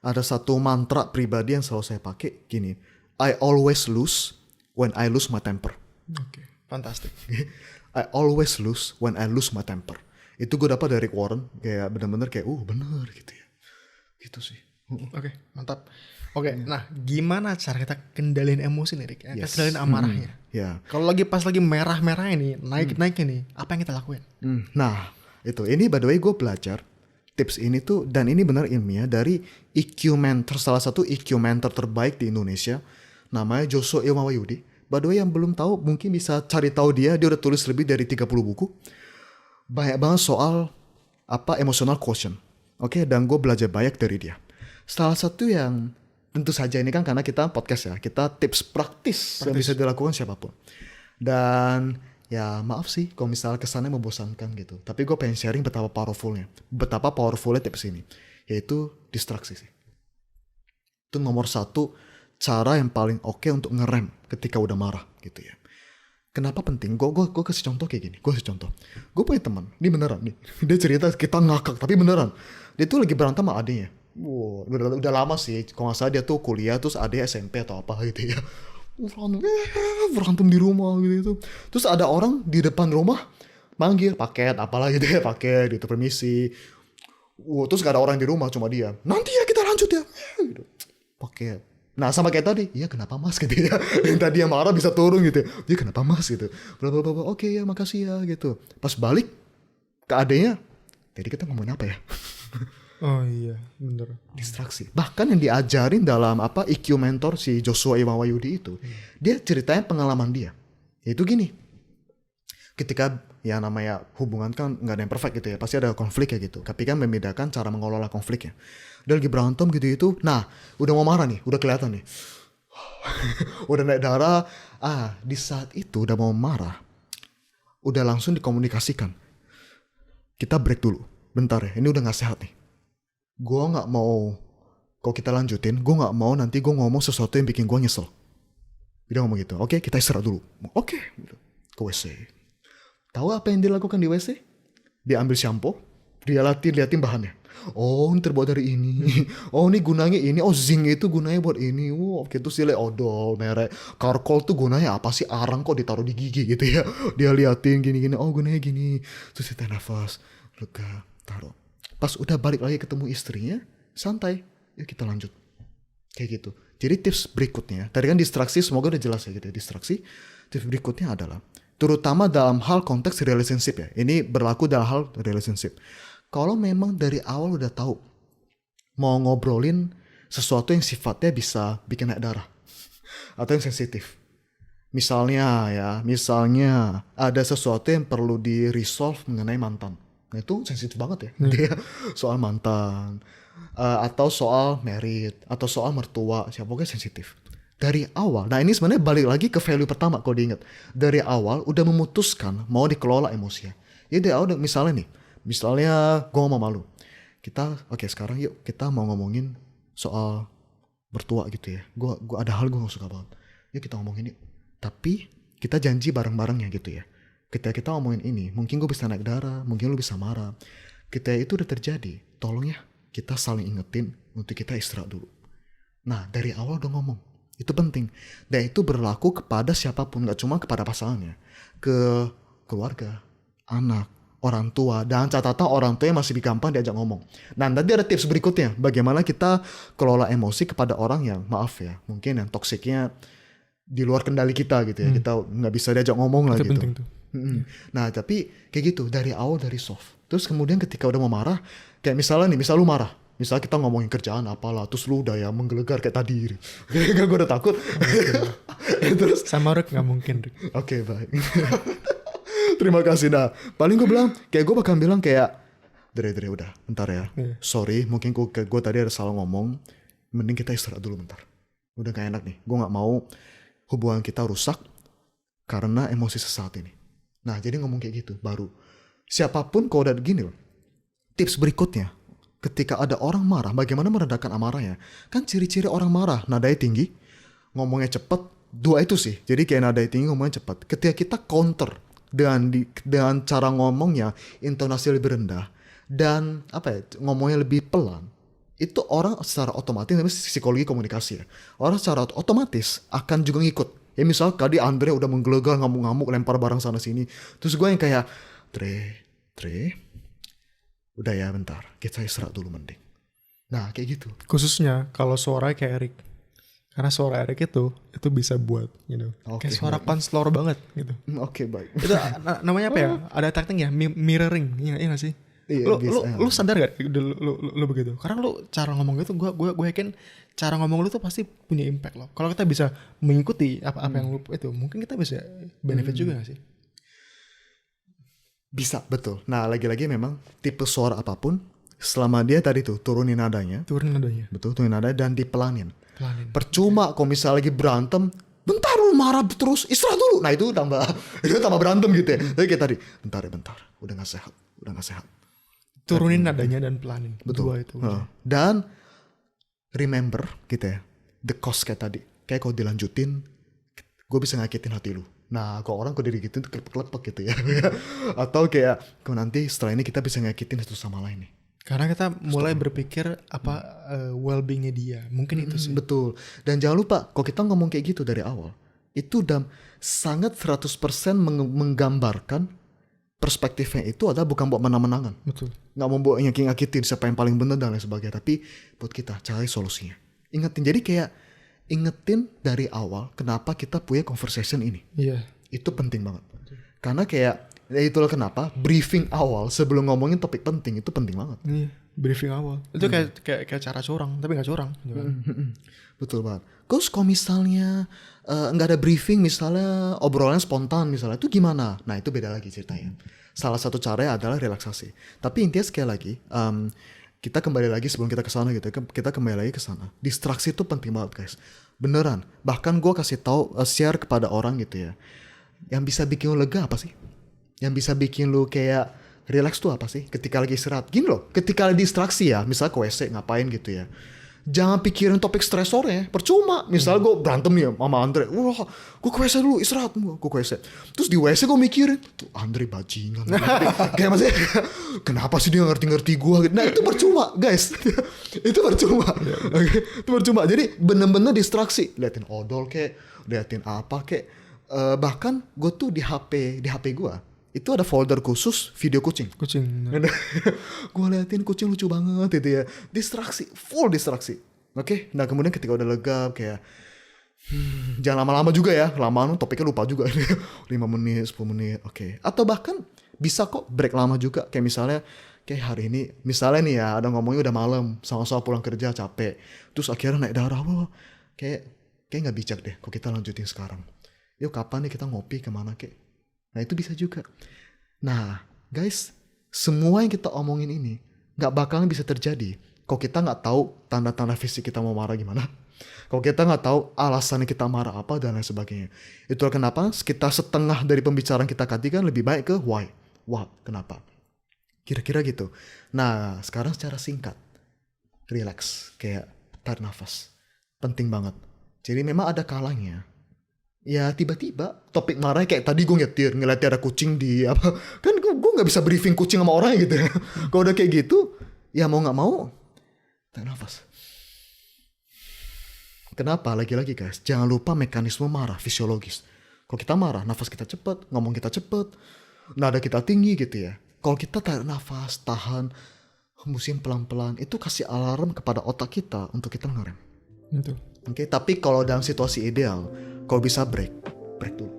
ada satu mantra pribadi yang selalu saya pakai gini. I always lose when I lose my temper. Oke, fantastic. I always lose when I lose my temper. Itu gue dapat dari Rick Warren, kayak bener-bener kayak bener gitu ya. Gitu sih. Oke, mantap. Oke, nah gimana cara kita kendalin emosi nih Rick? Yes. Kendalin amarahnya. Ya. Kalau pas lagi merah-merah ini, naik-naiknya nih, apa yang kita lakuin? Nah, ini by the way gue belajar tips ini tuh, dan ini benar ilmiah dari EQ mentor, salah satu EQ mentor terbaik di Indonesia, namanya Joshua Ilmawayudi. By the way yang belum tahu mungkin bisa cari tahu dia udah tulis lebih dari 30 buku. Banyak banget soal emotional quotient. Oke, dan gue belajar banyak dari dia. Salah satu yang tentu saja ini kan karena kita podcast ya, kita tips praktis yang bisa dilakukan siapapun. Dan ya maaf sih kalau misalnya kesannya membosankan gitu. Tapi gue pengen sharing betapa powerfulnya tips ini. Yaitu distraksi sih. Itu nomor satu cara yang paling oke untuk ngerem ketika udah marah gitu ya. Kenapa penting? Gue kasih contoh kayak gini. Gue punya teman, ini beneran nih. Dia cerita kita ngakak, tapi beneran. Dia tuh lagi berantem sama adiknya. Wow, udah lama sih. Kalau nggak salah dia tuh kuliah, terus adiknya SMP atau apa gitu ya. Berantem di rumah gitu. Terus ada orang di depan rumah manggil paket, apalah gitu ya, paket gitu, permisi. Terus gak ada orang di rumah, cuma dia. Nanti ya kita lanjut ya. Gitu. Paket. Nah sama kayak tadi, iya kenapa mas gitu ya. Yang tadi yang marah bisa turun gitu ya. Iya kenapa mas gitu. Blablabla, oke ya makasih ya gitu. Pas balik ke adeknya, tadi kita ngomongin apa ya? Oh iya, bener. Distraksi. Bahkan yang diajarin dalam EQ mentor si Joshua Ilmawayudi itu, dia ceritanya pengalaman dia. Yaitu gini, ketika ya namanya hubungan kan nggak ada yang perfect gitu ya, pasti ada konflik ya gitu. Tapi kan membedakan cara mengelola konfliknya. Dia lagi berantem gitu itu, nah udah mau marah nih, udah kelihatan nih. Udah naik darah, di saat itu udah mau marah, udah langsung dikomunikasikan. Kita break dulu, bentar ya, ini udah gak sehat nih. Gue gak mau, kalau kita lanjutin, gue gak mau nanti gue ngomong sesuatu yang bikin gue nyesel. Dia ngomong gitu, oke kita istirahat dulu. Oke, ke WC. Tahu apa yang dilakukan di WC? Dia ambil shampoo, dia liatin bahannya. Oh ini terbuat dari ini. Oh ini gunanya ini. Oh zinc itu gunanya buat ini. Wow, oke, terus dia liat odol merek charcoal tuh gunanya apa sih, arang kok ditaruh di gigi gitu ya. Dia liatin gini-gini, oh gunanya gini. Terus dia nafas, lega, taruh. Pas udah balik lagi ketemu istrinya, santai, yuk kita lanjut. Kayak gitu. Jadi tips berikutnya, tadi kan distraksi, semoga udah jelas ya gitu ya, distraksi. Tips berikutnya adalah, terutama dalam hal konteks relationship ya. Ini berlaku dalam hal relationship. Kalau memang dari awal udah tahu mau ngobrolin sesuatu yang sifatnya bisa bikin naik darah atau yang sensitif. Misalnya ada sesuatu yang perlu di resolve mengenai mantan. Nah itu sensitif banget ya. Dia soal mantan atau soal merit atau soal mertua, pokoknya sensitif. Dari awal, nah ini sebenarnya balik lagi ke value pertama kalau diingat. Dari awal udah memutuskan mau dikelola emosinya. Ya dari awal misalnya gue mau malu. Sekarang yuk kita mau ngomongin soal mertua gitu ya. Gue ada hal gue gak suka banget. Yuk kita ngomongin yuk. Tapi kita janji bareng-barengnya gitu ya. Ketika kita ngomongin ini, mungkin gue bisa naik darah, mungkin lu bisa marah. Ketika itu udah terjadi, tolong ya kita saling ingetin untuk kita istirahat dulu. Nah dari awal udah ngomong. Itu penting. Dan itu berlaku kepada siapapun, gak cuma kepada pasangannya. Ke keluarga, anak, orang tua, dan catatan orang tua yang masih gampang diajak ngomong. Nah nanti ada tips berikutnya, bagaimana kita kelola emosi kepada orang yang maaf ya, mungkin yang toksiknya di luar kendali kita gitu ya, kita nggak bisa diajak ngomong lah gitu. Penting tuh. Nah tapi kayak gitu, dari awal dari soft. Terus kemudian ketika udah mau marah, kayak misal lu marah, misalnya kita ngomongin kerjaan apalah, terus lu udah ya menggelegar kayak tadi gitu. Gue udah takut. Terus sama Rick nggak mungkin Rick. Oke, baik. Terima kasih. Nah paling gue bilang kayak gue bakal bilang kayak Dre udah bentar ya, sorry mungkin gue tadi ada salah ngomong, mending kita istirahat dulu bentar, udah gak enak nih, gue gak mau hubungan kita rusak karena emosi sesaat ini. Nah jadi ngomong kayak gitu baru siapapun kalau udah gini loh. Tips berikutnya, ketika ada orang marah, bagaimana meredakan amarahnya. Kan ciri-ciri orang marah, nadanya tinggi, ngomongnya cepet. Dua itu sih, jadi kayak nadanya tinggi, ngomongnya cepet. Ketika kita counter dengan cara ngomongnya intonasi lebih rendah dan ngomongnya lebih pelan, itu orang secara otomatis, namanya psikologi komunikasi ya. Orang secara otomatis akan juga ngikut. Ya misal tadi Andre udah menggelegar, ngamuk-ngamuk, lempar barang sana sini. Terus gue yang kayak, Dre, udah ya bentar, kita istirahat dulu mending. Nah kayak gitu. Khususnya kalau suaranya kayak Eric. Karena suara Eric itu bisa buat, kayak suara konslor banget gitu. Oke, baik. Itu namanya apa ya? Ada teknik ya, mirroring, iya gak sih? Iya, lu sadar gak lu begitu? Karena lu cara ngomong itu, gue yakin cara ngomong lu tuh pasti punya impact loh. Kalau kita bisa mengikuti apa yang lu itu, mungkin kita bisa benefit juga gak sih? Bisa, betul. Nah lagi-lagi memang tipe suara apapun, selama dia tadi tuh turunin nadanya. Betul, turunin nadanya dan dipelanin. Percuma kalau misalnya lagi berantem, bentar lu marah terus, istirahat dulu. Nah itu tambah berantem gitu ya. Tapi kayak tadi, bentar, udah gak sehat. Turunin nadanya dan pelanin. Betul. Dua itu. Dan remember gitu ya, the cost kayak tadi. Kayak kalau dilanjutin, gue bisa ngakitin hati lu. Nah kalau orang kalau diri gitu tuh kelepek gitu ya. Atau kayak, kalau nanti setelah ini kita bisa ngakitin satu sama lain nih. Karena kita mulai berpikir well-beingnya dia. Mungkin itu sih. Betul. Dan jangan lupa, kalau kita ngomong kayak gitu dari awal, itu udah sangat 100% menggambarkan perspektifnya itu adalah bukan buat menang-menangan. Betul. Nggak mau buat ngakitin siapa yang paling benar dan lain sebagainya. Tapi buat kita cari solusinya. Ingetin dari awal kenapa kita punya conversation ini. Iya. Itu penting banget. Karena kayak, itulah kenapa briefing awal sebelum ngomongin topik penting itu penting banget. Iya, briefing awal. Itu kayak cara curang, tapi nggak curang. Betul banget. Terus kalau misalnya nggak ada briefing, misalnya obrolan spontan misalnya, itu gimana? Nah itu beda lagi ceritanya. Salah satu caranya adalah relaksasi. Tapi intinya sekali lagi, kita kembali lagi sebelum kita kesana gitu. Kita kembali lagi ke sana. Distraksi itu penting banget guys. Beneran. Bahkan gue kasih tahu, share kepada orang gitu ya. Yang bisa bikin lu lega apa sih? Yang bisa bikin lu kayak relax tuh apa sih? Ketika lagi istirahat. Gini loh, ketika lagi distraksi ya, misalnya ke WC ngapain gitu ya. Jangan pikirin topik stresornya, percuma. Misalnya gue berantem nih sama Andre, wah, gue ke WC dulu, istirahat, gue ke WC. Terus di WC gue mikirin, tuh Andre bajingan. Kayak maksudnya, kenapa sih dia ngerti-ngerti gue? Nah itu percuma, guys. Itu percuma. Itu percuma. Jadi bener-bener distraksi. Liatin odol kayak, liatin apa kayak. Bahkan gue tuh di HP gue, itu ada folder khusus video kucing. Gue liatin kucing lucu banget itu ya. Distraksi, full distraksi. Oke? Nah kemudian ketika udah lega kayak jangan lama-lama juga ya. Lamaan topiknya lupa juga. 5 menit, 10 menit. Oke. Atau bahkan bisa kok break lama juga. Kayak misalnya kayak hari ini misalnya nih ya ada ngomongnya udah malam, sama-sama pulang kerja capek. Terus akhirnya naik darah. Wah, kayak gak bijak deh kalau kita lanjutin sekarang. Yuk kapan nih kita ngopi kemana kek? Nah itu bisa juga. Nah guys, semua yang kita omongin ini gak bakalan bisa terjadi kalau kita gak tahu tanda-tanda fisik kita mau marah gimana. Kalau kita gak tahu alasannya kita marah apa dan lain sebagainya. Itulah kenapa sekitar setengah dari pembicaraan kita tadi kan lebih baik ke why. What, kenapa. Kira-kira gitu. Nah sekarang secara singkat, relax, kayak tarik nafas. Penting banget. Jadi memang ada kalanya ya tiba-tiba topik marahnya kayak tadi gue ngeliat ada kucing di apa, kan gue nggak bisa briefing kucing sama orang gitu ya. Kalau udah kayak gitu ya mau nggak mau tarik nafas. Kenapa? Lagi-lagi guys, jangan lupa mekanisme marah fisiologis. Kalau kita marah, nafas kita cepet, ngomong kita cepet, nada kita tinggi gitu ya. Kalau kita tarik nafas, tahan, hembusin pelan-pelan, itu kasih alarm kepada otak kita untuk kita ngerem. Oke, tapi kalau dalam situasi ideal, kalau bisa break dulu.